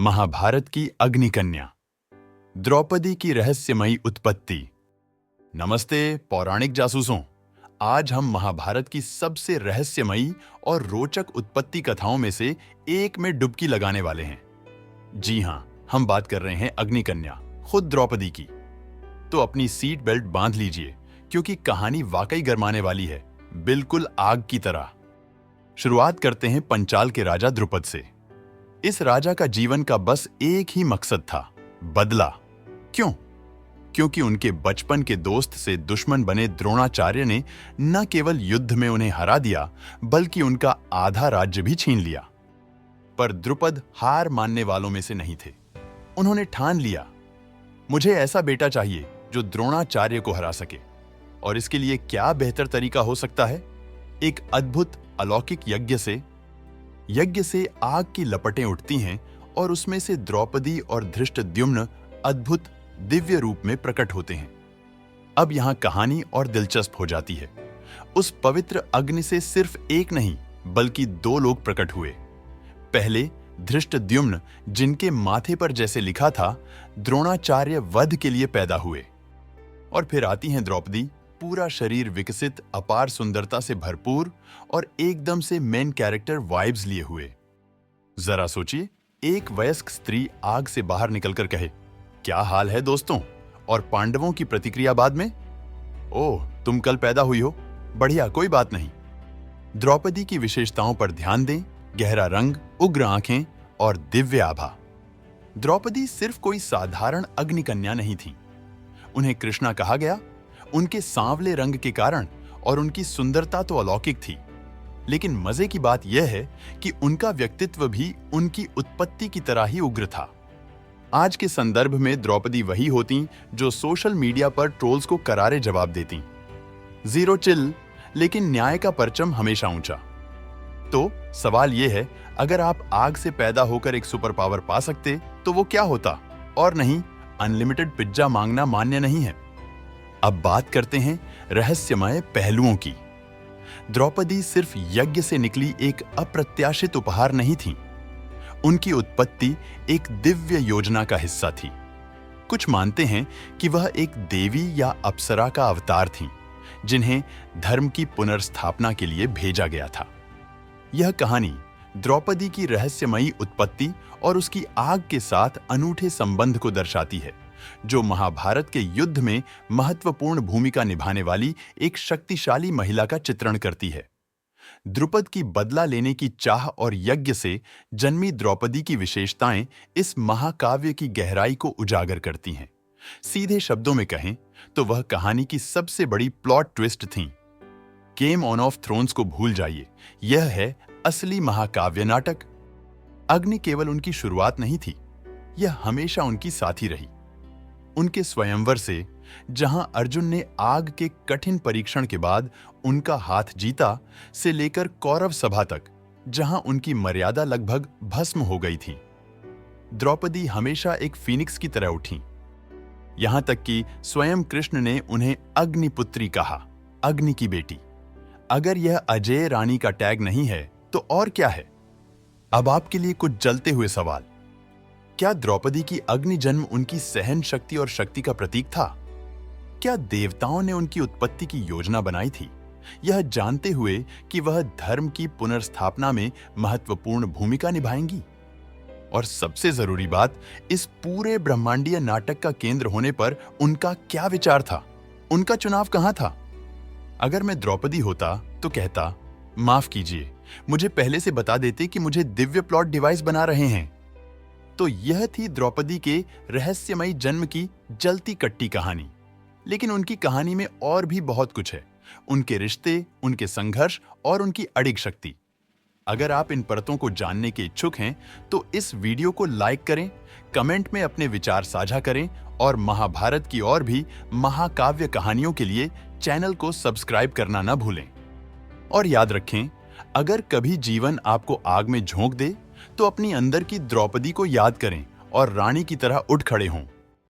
महाभारत की अग्निकन्या, द्रौपदी की रहस्यमयी उत्पत्ति। नमस्ते पौराणिक जासूसों। आज हम महाभारत की सबसे रहस्यमयी और रोचक उत्पत्ति कथाओं में से एक में डुबकी लगाने वाले हैं। जी हां, हम बात कर रहे हैं अग्निकन्या, खुद द्रौपदी की। तो अपनी सीट बेल्ट बांध लीजिए, क्योंकि कहानी वाकई गरमाने वाली है, बिल्कुल आग की तरह। शुरुआत करते हैं पंचाल के राजा द्रुपद से। इस राजा का जीवन का बस एक ही मकसद था, बदला। क्यों? क्योंकि उनके बचपन के दोस्त से दुश्मन बने द्रोणाचार्य ने न केवल युद्ध में उन्हें हरा दिया, बल्कि उनका आधा राज्य भी छीन लिया। पर द्रुपद हार मानने वालों में से नहीं थे। उन्होंने ठान लिया, मुझे ऐसा बेटा चाहिए जो द्रोणाचार्य को हरा सके। और इसके लिए क्या बेहतर तरीका हो सकता है? एक अद्भुत अलौकिक यज्ञ से आग की लपटें उठती हैं और उसमें से द्रौपदी और धृष्टद्युम्न अद्भुत दिव्य रूप में प्रकट होते हैं। अब यहां कहानी और दिलचस्प हो जाती है। उस पवित्र अग्नि से सिर्फ एक नहीं, बल्कि दो लोग प्रकट हुए। पहले धृष्टद्युम्न, जिनके माथे पर जैसे लिखा था द्रोणाचार्य वध के लिए पैदा हुए। और फिर आती हैं द्रौपदी, पूरा शरीर विकसित, अपार सुंदरता से भरपूर और एकदम से मेन कैरेक्टर वाइब्स लिए हुए। जरा सोचिए, एक वयस्क स्त्री आग से बाहर निकलकर कहे, क्या हाल है दोस्तों? और पांडवों की प्रतिक्रिया बाद में, ओह तुम कल पैदा हुई हो, बढ़िया, कोई बात नहीं। द्रौपदी की विशेषताओं पर ध्यान दें, गहरा रंग, उग्र आंखें और दिव्य आभा। द्रौपदी सिर्फ कोई साधारण अग्निकन्या नहीं थी। उन्हें कृष्णा कहा गया, उनके सांवले रंग के कारण, और उनकी सुंदरता तो अलौकिक थी। लेकिन मजे की बात यह है कि उनका व्यक्तित्व भी उनकी उत्पत्ति की तरह ही उग्र था। आज के संदर्भ में द्रौपदी वही होती जो सोशल मीडिया पर ट्रोल्स को करारे जवाब देती। जीरो चिल, लेकिन न्याय का परचम हमेशा ऊंचा। तो सवाल यह है, अगर आप आग से पैदा होकर एक सुपर पावर पा सकते तो वो क्या होता? और नहीं, अनलिमिटेड पिज्जा मांगना मान्य नहीं है। अब बात करते हैं रहस्यमय पहलुओं की। द्रौपदी सिर्फ यज्ञ से निकली एक अप्रत्याशित उपहार नहीं थी। उनकी उत्पत्ति एक दिव्य योजना का हिस्सा थी। कुछ मानते हैं कि वह एक देवी या अप्सरा का अवतार थीं, जिन्हें धर्म की पुनर्स्थापना के लिए भेजा गया था। यह कहानी द्रौपदी की रहस्यमयी उत्पत्ति और उसकी आग के साथ अनूठे संबंध को दर्शाती है, जो महाभारत के युद्ध में महत्वपूर्ण भूमिका निभाने वाली एक शक्तिशाली महिला का चित्रण करती है। द्रुपद की बदला लेने की चाह और यज्ञ से जन्मी द्रौपदी की विशेषताएं इस महाकाव्य की गहराई को उजागर करती हैं। सीधे शब्दों में कहें तो वह कहानी की सबसे बड़ी प्लॉट ट्विस्ट थी। गेम ऑफ थ्रोन्स को भूल जाइए, यह है असली महाकाव्य नाटक। अग्नि केवल उनकी शुरुआत नहीं थी, यह हमेशा उनकी साथी रही। उनके स्वयंवर से, जहां अर्जुन ने आग के कठिन परीक्षण के बाद उनका हाथ जीता, से लेकर कौरव सभा तक, जहां उनकी मर्यादा लगभग भस्म हो गई थी, द्रौपदी हमेशा एक फीनिक्स की तरह उठी। यहां तक कि स्वयं कृष्ण ने उन्हें अग्निपुत्री कहा, अग्नि की बेटी। अगर यह अजय रानी का टैग नहीं है तो और क्या है? अब आपके लिए कुछ जलते हुए सवाल। क्या द्रौपदी की अग्नि जन्म उनकी सहन शक्ति और शक्ति का प्रतीक था? क्या देवताओं ने उनकी उत्पत्ति की योजना बनाई थी, यह जानते हुए कि वह धर्म की पुनर्स्थापना में महत्वपूर्ण भूमिका निभाएंगी? और सबसे जरूरी बात, इस पूरे ब्रह्मांडीय नाटक का केंद्र होने पर उनका क्या विचार था? उनका चुनाव कहां था? अगर मैं द्रौपदी होता तो कहता, माफ कीजिए, मुझे पहले से बता देते कि मुझे दिव्य प्लॉट डिवाइस बना रहे हैं। तो यह थी द्रौपदी के रहस्यमयी जन्म की जलती कट्टी कहानी। लेकिन उनकी कहानी में और भी बहुत कुछ है, उनके रिश्ते, उनके संघर्ष और उनकी अडिग शक्ति। अगर आप इन परतों को जानने के इच्छुक हैं तो इस वीडियो को लाइक करें, कमेंट में अपने विचार साझा करें और महाभारत की और भी महाकाव्य कहानियों के लिए चैनल को सब्सक्राइब करना न भूलें। और याद रखें, अगर कभी जीवन आपको आग में झोंक दे तो अपनी अंदर की द्रौपदी को याद करें और रानी की तरह उठ खड़े हों।